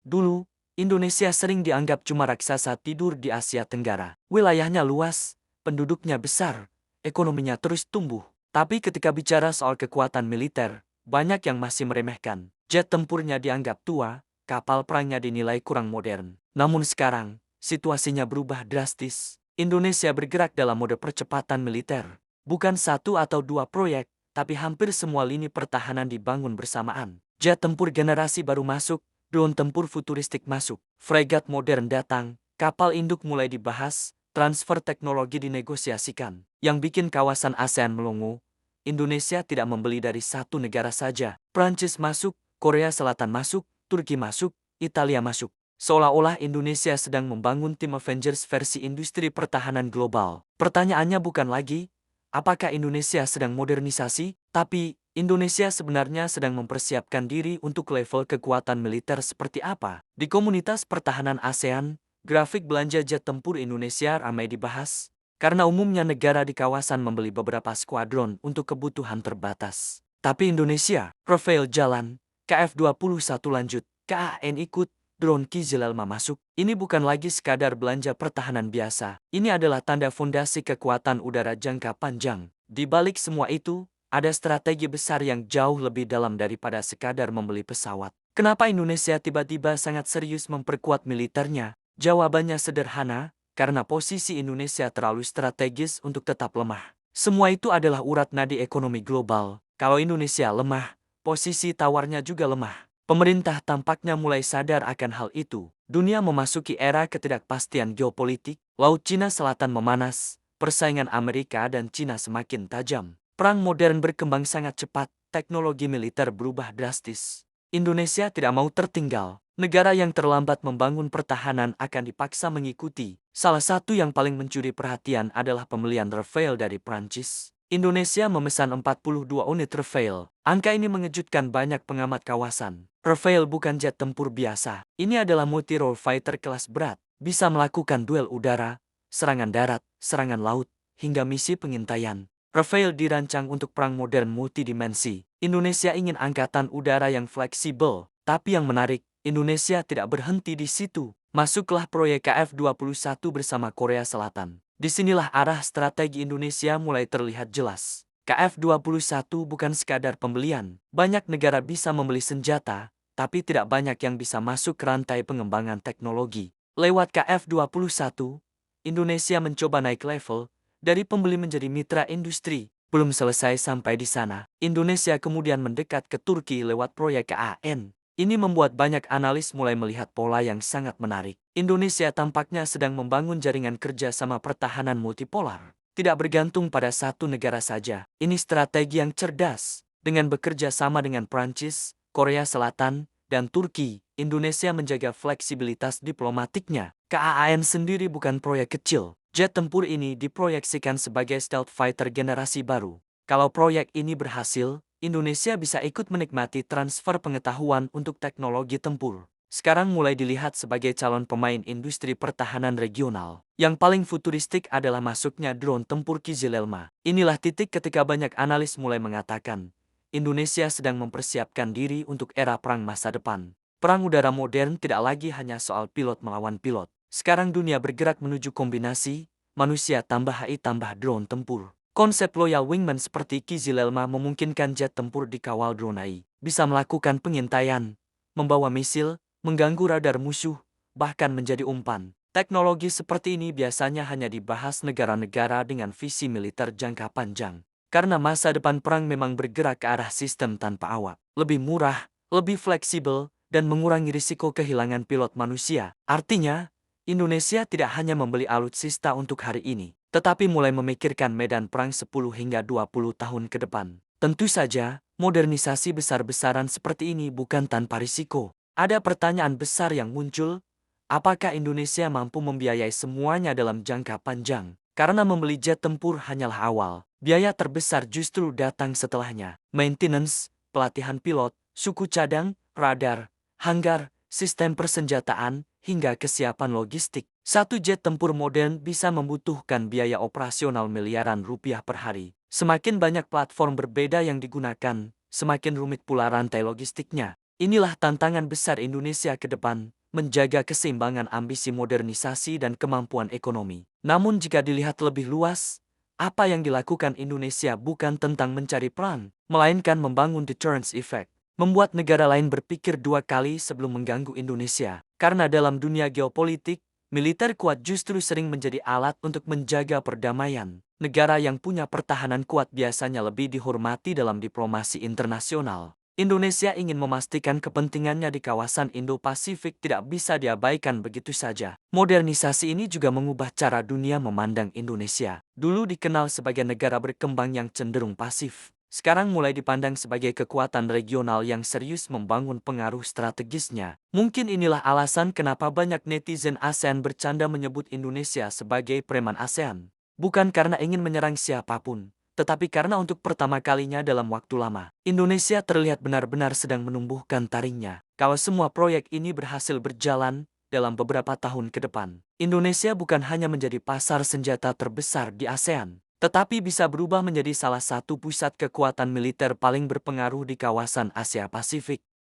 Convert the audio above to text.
Dulu, Indonesia sering dianggap cuma raksasa tidur di Asia Tenggara. Wilayahnya luas, penduduknya besar, ekonominya terus tumbuh. Tapi ketika bicara soal kekuatan militer, banyak yang masih meremehkan. Jet tempurnya dianggap tua, kapal perangnya dinilai kurang modern. Namun sekarang, situasinya berubah drastis. Indonesia bergerak dalam mode percepatan militer. Bukan satu atau dua proyek, tapi hampir semua lini pertahanan dibangun bersamaan. Jet tempur generasi baru masuk, drone tempur futuristik masuk, fregat modern datang, kapal induk mulai dibahas, transfer teknologi dinegosiasikan. Yang bikin kawasan ASEAN melongo, Indonesia tidak membeli dari satu negara saja. Prancis masuk, Korea Selatan masuk, Turki masuk, Italia masuk. Seolah-olah Indonesia sedang membangun tim Avengers versi industri pertahanan global. Pertanyaannya bukan lagi, apakah Indonesia sedang modernisasi, tapi Indonesia sebenarnya sedang mempersiapkan diri untuk level kekuatan militer seperti apa. Di komunitas pertahanan ASEAN, grafik belanja jet tempur Indonesia ramai dibahas, karena umumnya negara di kawasan membeli beberapa skuadron untuk kebutuhan terbatas. Tapi Indonesia, Rafael jalan, KF-21 lanjut, KAN ikut, drone Kizil-5 masuk. Ini bukan lagi sekadar belanja pertahanan biasa. Ini adalah tanda fondasi kekuatan udara jangka panjang. Di balik semua itu, ada strategi besar yang jauh lebih dalam daripada sekadar membeli pesawat. Kenapa Indonesia tiba-tiba sangat serius memperkuat militernya? Jawabannya sederhana, karena posisi Indonesia terlalu strategis untuk tetap lemah. Semua itu adalah urat nadi ekonomi global. Kalau Indonesia lemah, posisi tawarnya juga lemah. Pemerintah tampaknya mulai sadar akan hal itu. Dunia memasuki era ketidakpastian geopolitik, Laut Cina Selatan memanas, persaingan Amerika dan Cina semakin tajam. Perang modern berkembang sangat cepat, teknologi militer berubah drastis. Indonesia tidak mau tertinggal. Negara yang terlambat membangun pertahanan akan dipaksa mengikuti. Salah satu yang paling mencuri perhatian adalah pembelian Rafale dari Prancis. Indonesia memesan 42 unit Rafale. Angka ini mengejutkan banyak pengamat kawasan. Rafale bukan jet tempur biasa. Ini adalah multi-role fighter kelas berat. Bisa melakukan duel udara, serangan darat, serangan laut, hingga misi pengintaian. Rafale dirancang untuk perang modern multidimensi. Indonesia ingin angkatan udara yang fleksibel. Tapi yang menarik, Indonesia tidak berhenti di situ. Masuklah proyek KF-21 bersama Korea Selatan. Disinilah arah strategi Indonesia mulai terlihat jelas. KF-21 bukan sekadar pembelian. Banyak negara bisa membeli senjata, tapi tidak banyak yang bisa masuk ke rantai pengembangan teknologi. Lewat KF-21, Indonesia mencoba naik level, dari pembeli menjadi mitra industri. Belum selesai sampai di sana, Indonesia kemudian mendekat ke Turki lewat proyek KAN. Ini membuat banyak analis mulai melihat pola yang sangat menarik. Indonesia tampaknya sedang membangun jaringan kerja sama pertahanan multipolar. Tidak bergantung pada satu negara saja. Ini strategi yang cerdas. Dengan bekerja sama dengan Prancis, Korea Selatan, dan Turki, Indonesia menjaga fleksibilitas diplomatiknya. KAN sendiri bukan proyek kecil. Jet tempur ini diproyeksikan sebagai stealth fighter generasi baru. Kalau proyek ini berhasil, Indonesia bisa ikut menikmati transfer pengetahuan untuk teknologi tempur. Sekarang mulai dilihat sebagai calon pemain industri pertahanan regional. Yang paling futuristik adalah masuknya drone tempur Kizil-5. Inilah titik ketika banyak analis mulai mengatakan, Indonesia sedang mempersiapkan diri untuk era perang masa depan. Perang udara modern tidak lagi hanya soal pilot melawan pilot. Sekarang dunia bergerak menuju kombinasi, manusia tambah AI tambah drone tempur. Konsep loyal wingman seperti Kizil-5 memungkinkan jet tempur dikawal drone AI. Bisa melakukan pengintaian, membawa misil, mengganggu radar musuh, bahkan menjadi umpan. Teknologi seperti ini biasanya hanya dibahas negara-negara dengan visi militer jangka panjang. Karena masa depan perang memang bergerak ke arah sistem tanpa awak. Lebih murah, lebih fleksibel, dan mengurangi risiko kehilangan pilot manusia. Artinya, Indonesia tidak hanya membeli alutsista untuk hari ini, tetapi mulai memikirkan medan perang 10 hingga 20 tahun ke depan. Tentu saja, modernisasi besar-besaran seperti ini bukan tanpa risiko. Ada pertanyaan besar yang muncul, apakah Indonesia mampu membiayai semuanya dalam jangka panjang? Karena membeli jet tempur hanyalah awal, biaya terbesar justru datang setelahnya. Maintenance, pelatihan pilot, suku cadang, radar, hanggar, sistem persenjataan, hingga kesiapan logistik. Satu jet tempur modern bisa membutuhkan biaya operasional miliaran rupiah per hari. Semakin banyak platform berbeda yang digunakan, semakin rumit pula rantai logistiknya. Inilah tantangan besar Indonesia ke depan, menjaga keseimbangan ambisi modernisasi dan kemampuan ekonomi. Namun jika dilihat lebih luas, apa yang dilakukan Indonesia bukan tentang mencari peran, melainkan membangun deterrence effect, membuat negara lain berpikir dua kali sebelum mengganggu Indonesia. Karena dalam dunia geopolitik, militer kuat justru sering menjadi alat untuk menjaga perdamaian. Negara yang punya pertahanan kuat biasanya lebih dihormati dalam diplomasi internasional. Indonesia ingin memastikan kepentingannya di kawasan Indo-Pasifik tidak bisa diabaikan begitu saja. Modernisasi ini juga mengubah cara dunia memandang Indonesia. Dulu dikenal sebagai negara berkembang yang cenderung pasif. Sekarang mulai dipandang sebagai kekuatan regional yang serius membangun pengaruh strategisnya. Mungkin inilah alasan kenapa banyak netizen ASEAN bercanda menyebut Indonesia sebagai preman ASEAN. Bukan karena ingin menyerang siapapun, tetapi karena untuk pertama kalinya dalam waktu lama, Indonesia terlihat benar-benar sedang menumbuhkan taringnya. Kalau semua proyek ini berhasil berjalan dalam beberapa tahun ke depan, Indonesia bukan hanya menjadi pasar senjata terbesar di ASEAN, tetapi bisa berubah menjadi salah satu pusat kekuatan militer paling berpengaruh di kawasan Asia Pasifik.